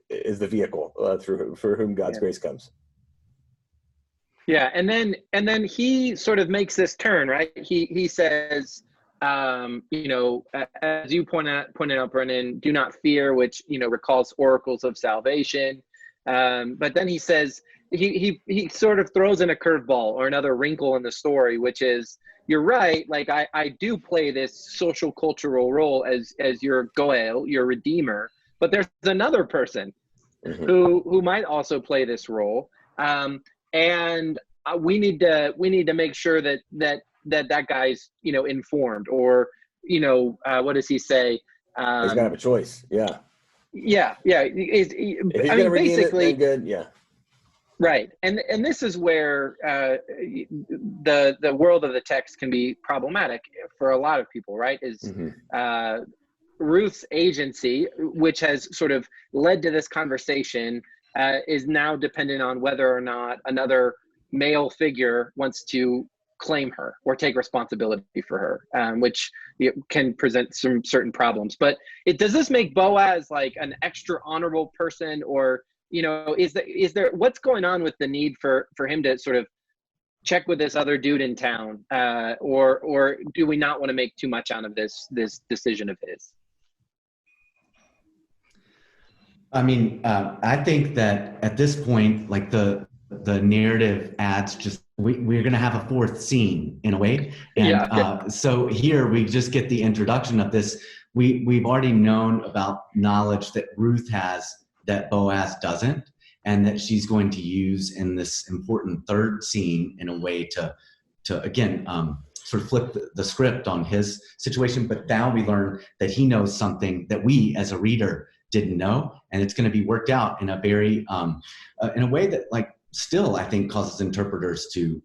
is the vehicle for whom God's grace comes. Yeah, and then he sort of makes this turn, right? He says, as you pointed out, Brennan, do not fear, which recalls oracles of salvation. But then he says he sort of throws in a curveball or another wrinkle in the story, which is, you're right. Like I do play this social cultural role as your goel, your redeemer. But there's another person who might also play this role, and we need to make sure that guy's informed, or what does he say? He's got to have a choice. Yeah. If he's gonna basically it, then good. Yeah. Right, and this is where the world of the text can be problematic for a lot of people. Right? Ruth's agency, which has sort of led to this conversation, is now dependent on whether or not another male figure wants to claim her or take responsibility for her, which can present some certain problems. But does this make Boaz like an extra honorable person, or is there what's going on with the need for him to sort of check with this other dude in town, or do we not want to make too much out of this decision of his? I mean, I think that at this point, like the narrative adds just, we're going to have a fourth scene in a way. And so here we just get the introduction of this. We've already known about knowledge that Ruth has that Boaz doesn't, and that she's going to use in this important third scene in a way to again, sort of flip the script on his situation. But now we learn that he knows something that we as a reader didn't know, and it's going to be worked out in a very in a way that like still I think causes interpreters to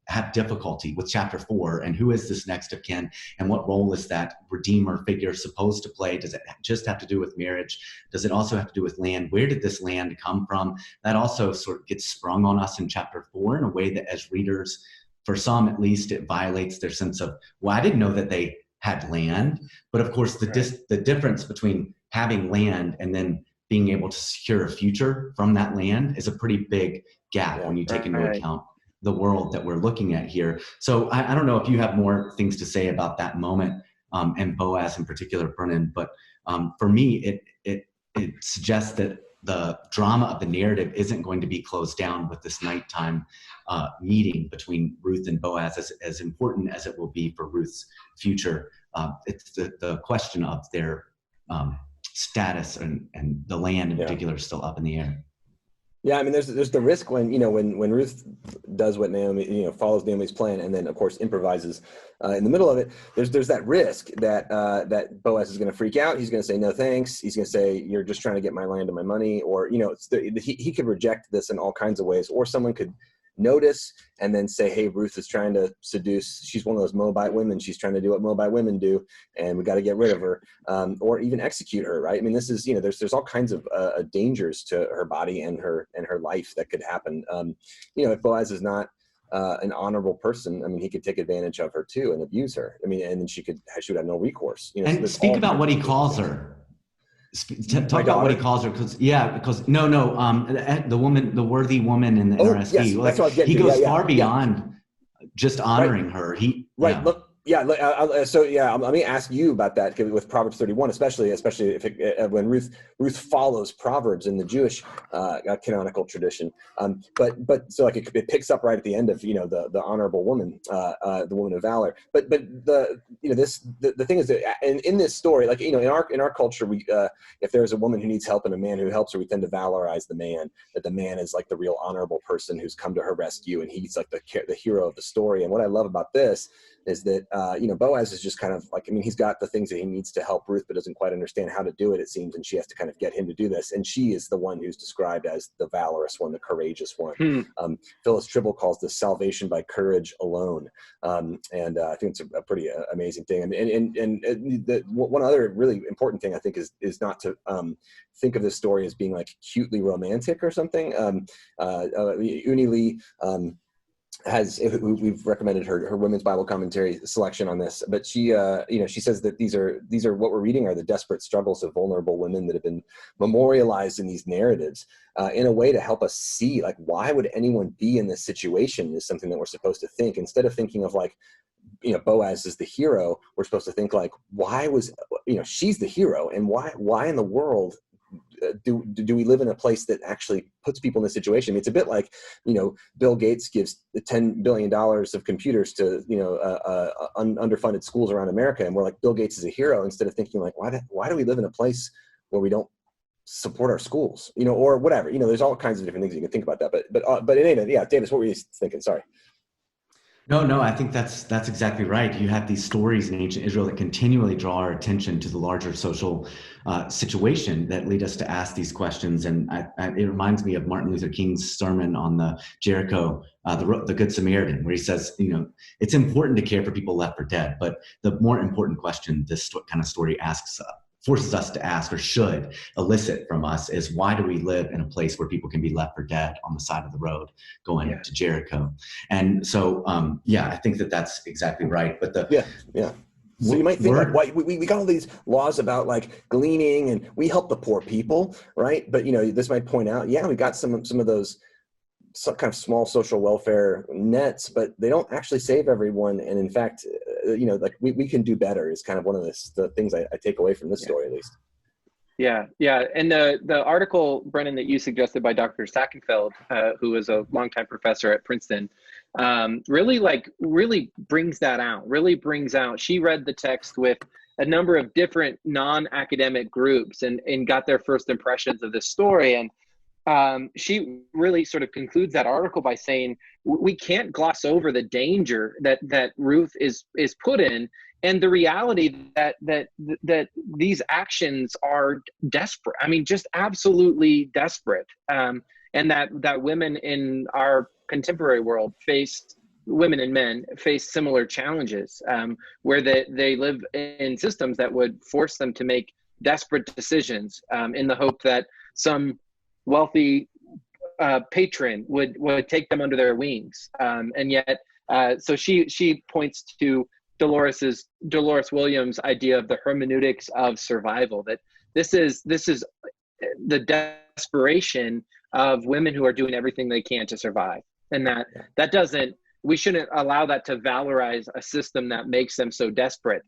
have difficulty with chapter 4, and who is this next of kin, and what role is that redeemer figure supposed to play? Does it just have to do with marriage? Does it also have to do with land? Where did this land come from? That also sort of gets sprung on us in chapter 4 in a way that as readers, for some at least, it violates their sense of, well, I didn't know that they had land. But of course the difference between having land and then being able to secure a future from that land is a pretty big gap when you take into account the world that we're looking at here. So I don't know if you have more things to say about that moment, and Boaz in particular, Brennan, but for me, it suggests that the drama of the narrative isn't going to be closed down with this nighttime meeting between Ruth and Boaz, as important as it will be for Ruth's future. It's the question of their status and the land in particular is still up in the air. Yeah, I mean, there's the risk when when Ruth does what Naomi, follows Naomi's plan, and then of course improvises in the middle of it. There's that risk that that Boaz is going to freak out. He's going to say no thanks. He's going to say you're just trying to get my land and my money, or he could reject this in all kinds of ways, or someone could notice and then say, hey, Ruth is trying to seduce, she's one of those Moabite women, she's trying to do what Moabite women do, and we got to get rid of her, or even execute her, right? I mean, this is, there's all kinds of dangers to her body and her life that could happen. If Boaz is not an honorable person, I mean, he could take advantage of her too and abuse her. I mean, and then she would have no recourse. And speak about what he calls her. Talk about what he calls her, because the woman, the worthy woman in the RSV. Yes, that's what I was getting he to. goes far beyond just honoring her. Look, Yeah, let me ask you about that with Proverbs 31, especially if when Ruth follows Proverbs in the Jewish canonical tradition. But so like it picks up right at the end of the honorable woman, the woman of valor. But the thing is that in this story, like in our culture, we if there's a woman who needs help and a man who helps her, we tend to valorize the man. That the man is like the real honorable person who's come to her rescue, and he's like the hero of the story. And what I love about this is that Boaz is just kind of like, he's got the things that he needs to help Ruth, but doesn't quite understand how to do it, it seems, and she has to kind of get him to do this. And she is the one who's described as the valorous one, the courageous one. Phyllis Tribble calls this salvation by courage alone, and I think it's a pretty amazing thing. And one other really important thing I think is not to think of this story as being like cutely romantic or something. Uni Lee we've recommended her women's Bible commentary selection on this, but she says that these are what we're reading are the desperate struggles of vulnerable women that have been memorialized in these narratives in a way to help us see, like, why would anyone be in this situation is something that we're supposed to think. Instead of thinking of like, Boaz is the hero, we're supposed to think like, why was, she's the hero, and why in the world do we live in a place that actually puts people in this situation? It's a bit like, Bill Gates gives the $10 billion of computers to, underfunded schools around America. And we're like, Bill Gates is a hero, instead of thinking like, why do we live in a place where we don't support our schools, or whatever, there's all kinds of different things you can think about that. But in any event, yeah, Davis, what were you thinking? Sorry. No, I think that's exactly right. You have these stories in ancient Israel that continually draw our attention to the larger social situation that lead us to ask these questions. And it reminds me of Martin Luther King's sermon on the Jericho, the Good Samaritan, where he says, it's important to care for people left for dead, but the more important question this kind of story forces us to ask, or should elicit from us, is why do we live in a place where people can be left for dead on the side of the road going to Jericho? And so, I think that's exactly right. But so you might think like, why we got all these laws about like gleaning, and we help the poor people, right? But this might point out, we got some of those kind of small social welfare nets, but they don't actually save everyone. And in fact, like we can do better is kind of one of the things I take away from this story, at least. Yeah. And the article, Brennan, that you suggested by Dr. Sackenfeld, who is a longtime professor at Princeton, really brings that out, she read the text with a number of different non-academic groups and got their first impressions of this story. And she really sort of concludes that article by saying we can't gloss over the danger that Ruth is put in, and the reality that these actions are desperate. Just absolutely desperate, and that women in our contemporary world women and men face similar challenges, where they live in systems that would force them to make desperate decisions in the hope that some wealthy patron would take them under their wings, and yet so she points to Dolores Williams' idea of the hermeneutics of survival, that this is the desperation of women who are doing everything they can to survive, and we shouldn't allow that to valorize a system that makes them so desperate.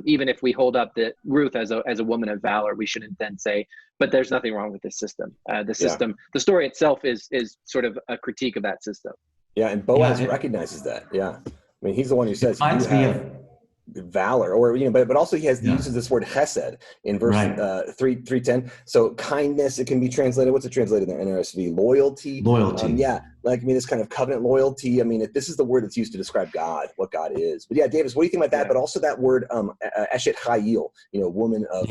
Even if we hold up Ruth as a woman of valor, we shouldn't then say, but there's nothing wrong with this system. The story itself is sort of a critique of that system. Yeah, and Boaz recognizes that. Yeah, he's the one who says you have valor, or but also he uses this word chesed in verse 3:10. So kindness, it can be translated. What's it translated in the NRSV? Loyalty. This kind of covenant loyalty. This is the word that's used to describe God, what God is. But Davis, what do you think about that? But also that word eshet chayil, woman of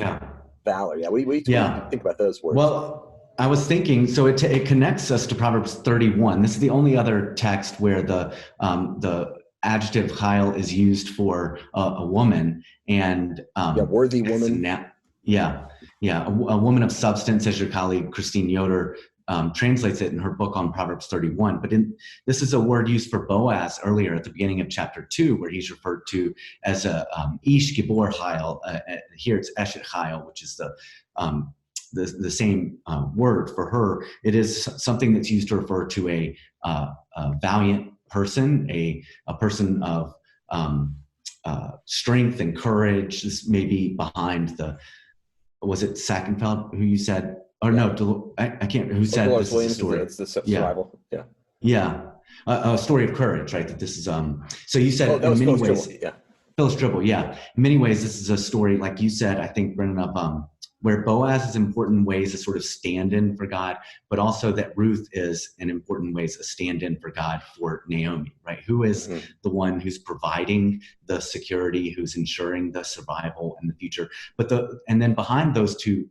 valor. What do you think about those words? Well, I was thinking, so it connects us to Proverbs 31. This is the only other text where the adjective chayil is used for a woman, and worthy woman. A woman of substance, as your colleague Christine Yoder translates it in her book on Proverbs 31. But this is a word used for Boaz earlier at the beginning of chapter 2, where he's referred to as a ish gibor chayil. Here it's eshet chayil, which is the same word for her. It is something that's used to refer to a valiant person, a person of strength and courage. This may be behind was it Sackenfeld who you said, or no, I can't, who said Dolores this Williams, is a story. it's the survival. Yeah. Yeah. A story of courage, right? That this is, so you said that was in many Phyllis ways, Dribble, Phyllis Dribble, yeah. In many ways, this is a story, like you said, I think, Brennan, where Boaz is important ways a sort of stand-in for God, but also that Ruth is in important ways a stand-in for God for Naomi, right? Who is the one who's providing the security, who's ensuring the survival in the future. And then behind those two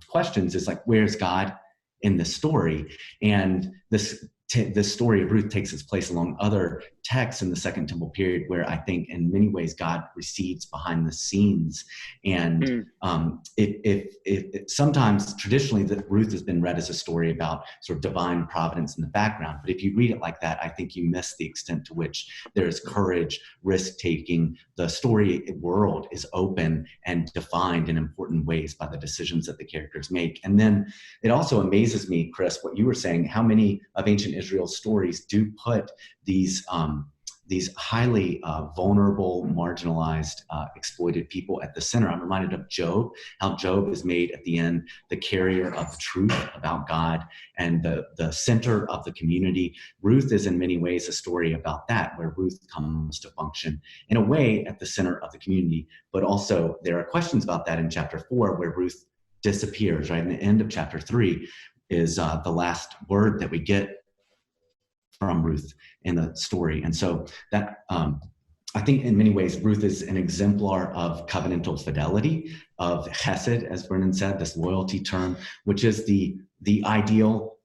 questions is like, where's God in the story? And this story of Ruth takes its place along other texts in the Second Temple period, where I think in many ways God recedes behind the scenes. And it sometimes traditionally that Ruth has been read as a story about sort of divine providence in the background. But if you read it like that, I think you miss the extent to which there is courage, risk-taking. The story world is open and defined in important ways by the decisions that the characters make. And then it also amazes me, Chris, what you were saying, how many of ancient Israel's stories do put these highly vulnerable, marginalized, exploited people at the center. I'm reminded of Job, how Job is made at the end the carrier of the truth about God and the center of the community. Ruth is in many ways a story about that, where Ruth comes to function in a way at the center of the community. But also there are questions about that in chapter 4, where Ruth disappears, right? In the end of chapter 3 is the last word that we get from Ruth in the story. And so that, I think in many ways, Ruth is an exemplar of covenantal fidelity, of chesed, as Brennan said, this loyalty term, which is the ideal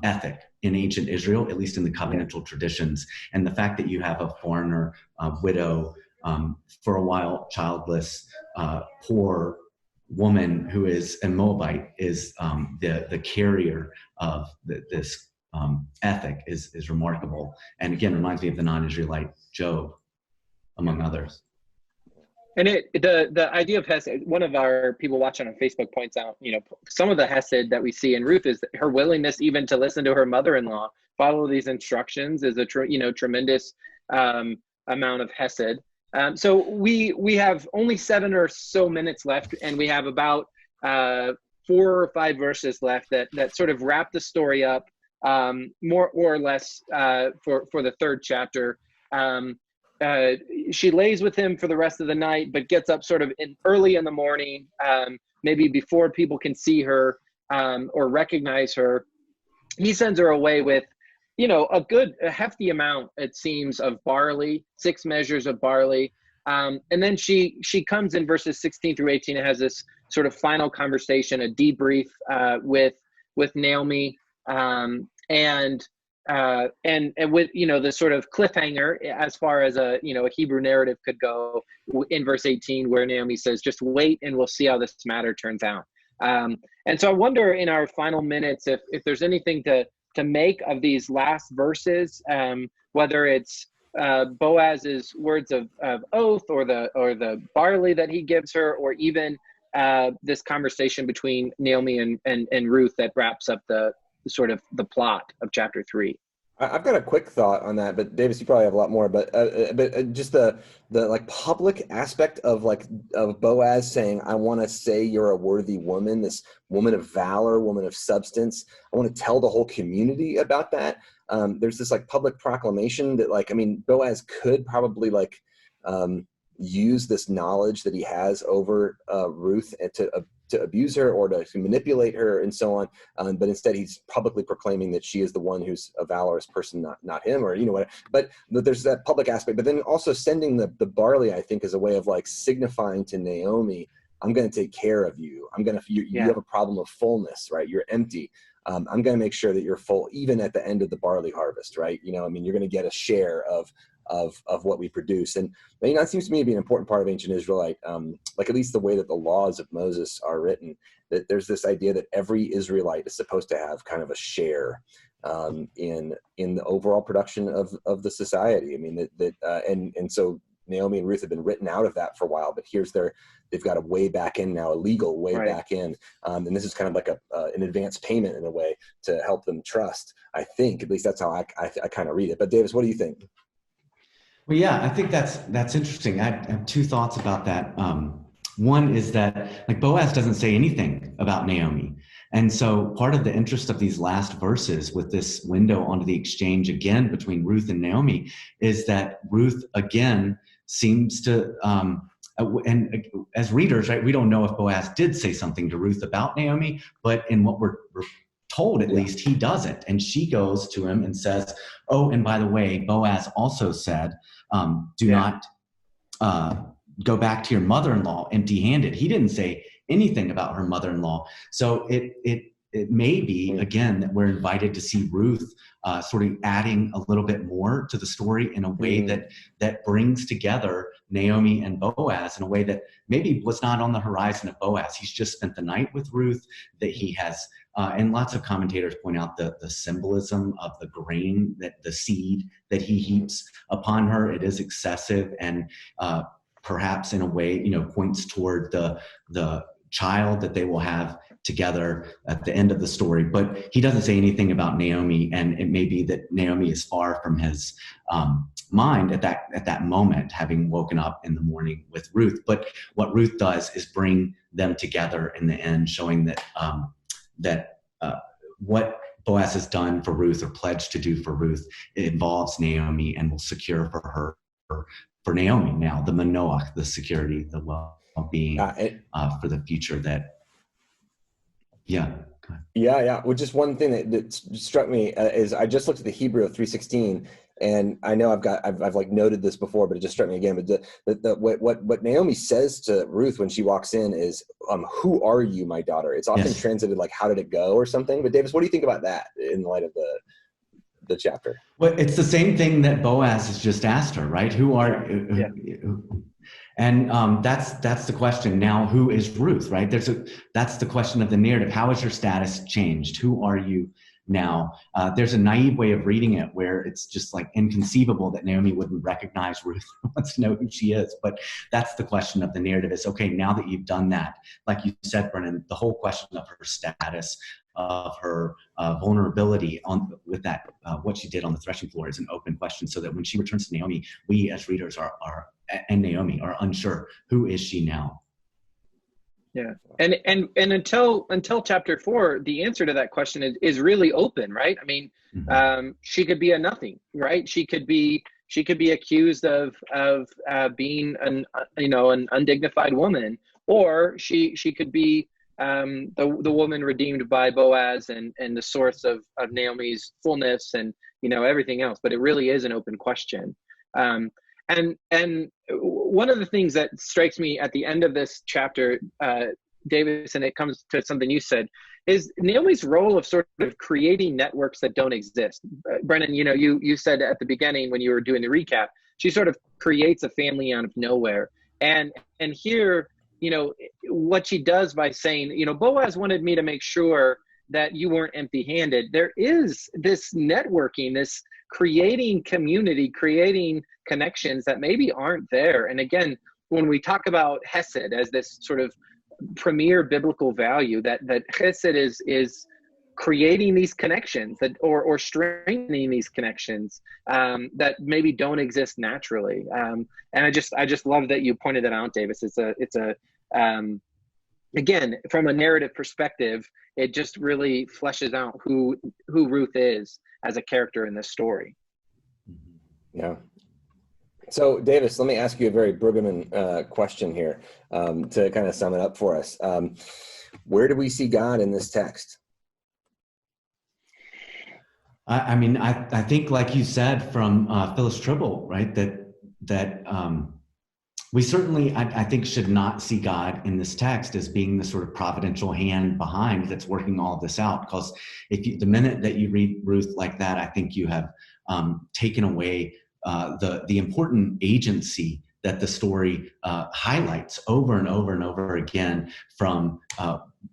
ethic in ancient Israel, at least in the covenantal traditions. And the fact that you have a foreigner, widow, for a while childless, poor woman who is a Moabite is the carrier of this ethic is remarkable, and again reminds me of the non-Israelite Job, among others. And the idea of hesed, one of our people watching on Facebook points out, some of the hesed that we see in Ruth is her willingness even to listen to her mother-in-law, follow these instructions, is a tremendous amount of hesed. So we have only 7 or so minutes left, and we have about 4 or 5 verses left that sort of wrap the story up, more or less, for the 3rd chapter. She lays with him for the rest of the night, but gets up sort of early in the morning, maybe before people can see her or recognize her. He sends her away with, a hefty amount, it seems, of barley, 6 measures of barley. And then she comes in verses 16 through 18 and has this sort of final conversation, a debrief with Naomi. And with, the sort of cliffhanger as far as a Hebrew narrative could go in verse 18, where Naomi says, just wait and we'll see how this matter turns out. And so I wonder in our final minutes, if there's anything to make of these last verses, whether it's Boaz's words of oath or the barley that he gives her, or even this conversation between Naomi and Ruth that wraps up the sort of the plot of chapter 3. I've got a quick thought on that, but Davis, you probably have a lot more. But just the like public aspect of Boaz saying, "I want to say you're a worthy woman, this woman of valor, woman of substance. I want to tell the whole community about that." There's this like public proclamation that Boaz could probably use this knowledge that he has over Ruth to abuse her or to manipulate her and so on. But instead he's publicly proclaiming that she is the one who's a valorous person, not him, or, what. But there's that public aspect, but then also sending the barley, I think, is a way of signifying to Naomi, I'm going to take care of you. You have a problem of fullness, right? You're empty. I'm going to make sure that you're full, even at the end of the barley harvest, right? You're going to get a share of what we produce. And it seems to me to be an important part of ancient Israelite, at least the way that the laws of Moses are written, that there's this idea that every Israelite is supposed to have kind of a share in the overall production of the society. And so Naomi and Ruth have been written out of that for a while, but they've got a way back in now, a legal way back in. And this is kind of like an advance payment in a way to help them trust, I think. At least that's how I kind of read it. But Davis, what do you think? Well, yeah, I think that's interesting. I have two thoughts about that. One is that like Boaz doesn't say anything about Naomi. And so part of the interest of these last verses with this window onto the exchange again between Ruth and Naomi is that Ruth again seems to, and as readers, right, we don't know if Boaz did say something to Ruth about Naomi, but in what we're told, at least, he doesn't. And she goes to him and says, oh, and by the way, Boaz also said, do not go back to your mother-in-law empty-handed. He didn't say anything about her mother-in-law. So it may be, again, that we're invited to see Ruth sort of adding a little bit more to the story in a way that brings together Naomi and Boaz in a way that maybe was not on the horizon of Boaz. He's just spent the night with Ruth, that he has, and lots of commentators point out the symbolism of the grain, that the seed that he heaps upon her. It is excessive and perhaps in a way, points toward the child that they will have together at the end of the story. But he doesn't say anything about Naomi, and it may be that Naomi is far from his mind at that moment, having woken up in the morning with Ruth. But what Ruth does is bring them together in the end, showing that what Boaz has done for Ruth or pledged to do for Ruth, it involves Naomi and will secure for her, for Naomi now, the manoach, the security, the well-being for the future that, yeah. Yeah. Well, just one thing that struck me is I just looked at the Hebrew of 3:16, and I know I've like noted this before, but it just struck me again. But what Naomi says to Ruth when she walks in is, "Who are you, my daughter?" It's often translated like "How did it go?" or something. But Davis, what do you think about that in light of the chapter? Well, it's the same thing that Boaz has just asked her, right? Who are you? And that's the question. Now, who is Ruth, right? That's the question of the narrative. How has your status changed? Who are you now? There's a naive way of reading it where it's just like inconceivable that Naomi wouldn't recognize Ruth, wants to know who she is. But that's the question of the narrative is, okay, now that you've done that, like you said, Brennan, the whole question of her status, of her vulnerability with that, what she did on the threshing floor is an open question, so that when she returns to Naomi, we as readers and Naomi are unsure, who is she now? Yeah, and until chapter 4, the answer to that question is really open, right? I mean, she could be a nothing, right? She could be accused of being an undignified woman, or she could be the woman redeemed by Boaz and the source of Naomi's fullness and everything else. But it really is an open question. And one of the things that strikes me at the end of this chapter, Davis, and it comes to something you said, is Naomi's role of sort of creating networks that don't exist. Brennan, you said at the beginning when you were doing the recap, she sort of creates a family out of nowhere. And here, what she does by saying, Boaz wanted me to make sure that you weren't empty-handed. There is this networking, this creating community, creating connections that maybe aren't there. And again, when we talk about Hesed as this sort of premier biblical value, that Hesed is creating these connections or strengthening these connections that maybe don't exist naturally. And I just love that you pointed that out, Davis. It's a again, from a narrative perspective, it just really fleshes out who Ruth is as a character in this story. Yeah. So, Davis, let me ask you a very Brueggemann question here to kind of sum it up for us. Where do we see God in this text? I mean, I think, like you said from Phyllis Tribble, right, that we certainly, I think, should not see God in this text as being the sort of providential hand behind that's working all of this out. Because the minute that you read Ruth like that, I think you have taken away the important agency that the story highlights over and over and over again from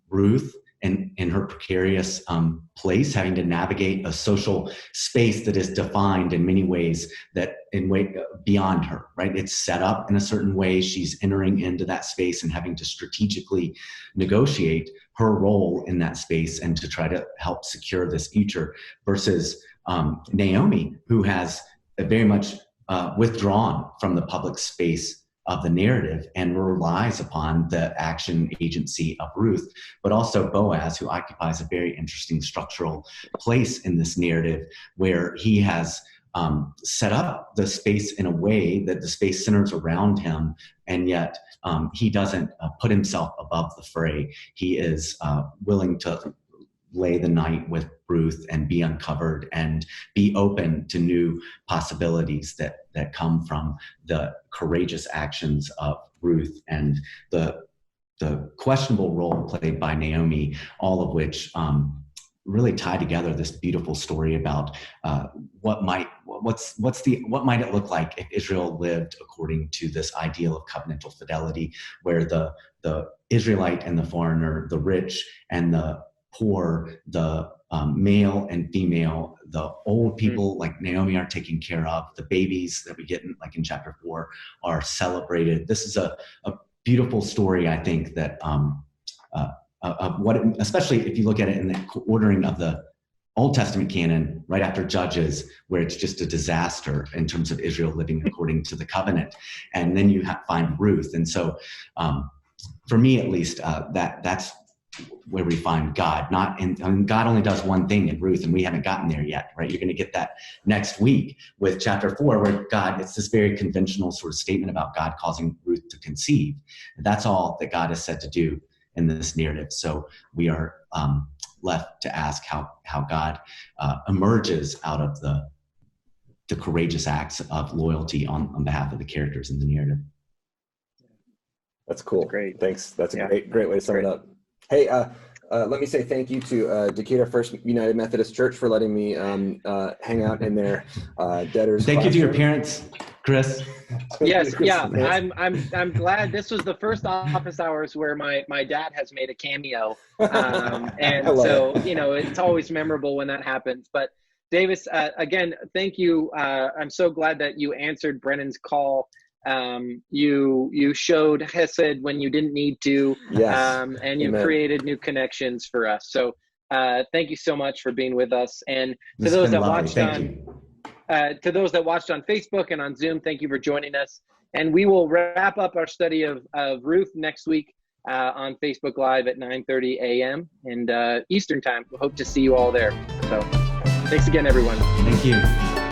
Ruth in her precarious place, having to navigate a social space that is defined in many ways that beyond her, right? It's set up in a certain way. She's entering into that space and having to strategically negotiate her role in that space and to try to help secure this future versus Naomi, who has very much withdrawn from the public space of the narrative and relies upon the action agency of Ruth, but also Boaz, who occupies a very interesting structural place in this narrative, where he has set up the space in a way that the space centers around him, and yet he doesn't put himself above the fray. He is willing to lay the night with Ruth and be uncovered and be open to new possibilities that come from the courageous actions of Ruth and the questionable role played by Naomi, all of which really tie together this beautiful story about what might it look like if Israel lived according to this ideal of covenantal fidelity, where the Israelite and the foreigner, the rich and the poor, the male and female, the old people like Naomi are taken care of, the babies that we get in, like in chapter 4, are celebrated. This is a beautiful story, I think, that of what, especially if you look at it in the ordering of the Old Testament canon, right after Judges, where it's just a disaster in terms of Israel living according to the covenant, and then you find Ruth, and so for me at least, that's where we find God. God only does one thing in Ruth, and we haven't gotten there yet, right? You're going to get that next week with chapter 4, where it's this very conventional sort of statement about God causing Ruth to conceive. That's all that God is said to do in this narrative. So we are left to ask how God emerges out of the courageous acts of loyalty on behalf of the characters in the narrative. That's cool. That's great. Thanks. That's a great way to sum it up. Hey, let me say thank you to Decatur First United Methodist Church for letting me hang out in their debtors. Thank you to your parents, Chris. Yes, yeah. I'm glad this was the first office hours where my dad has made a cameo, and so it's always memorable when that happens. But Davis, again, thank you. I'm so glad that you answered Brennan's call. You showed Hesed when you didn't need to, and you created new connections for us. So thank you so much for being with us. And to those that watched on Facebook and on Zoom, thank you for joining us. And we will wrap up our study of Ruth next week on Facebook Live at 9:30 a.m. and Eastern time. We hope to see you all there. So thanks again, everyone. Thank you.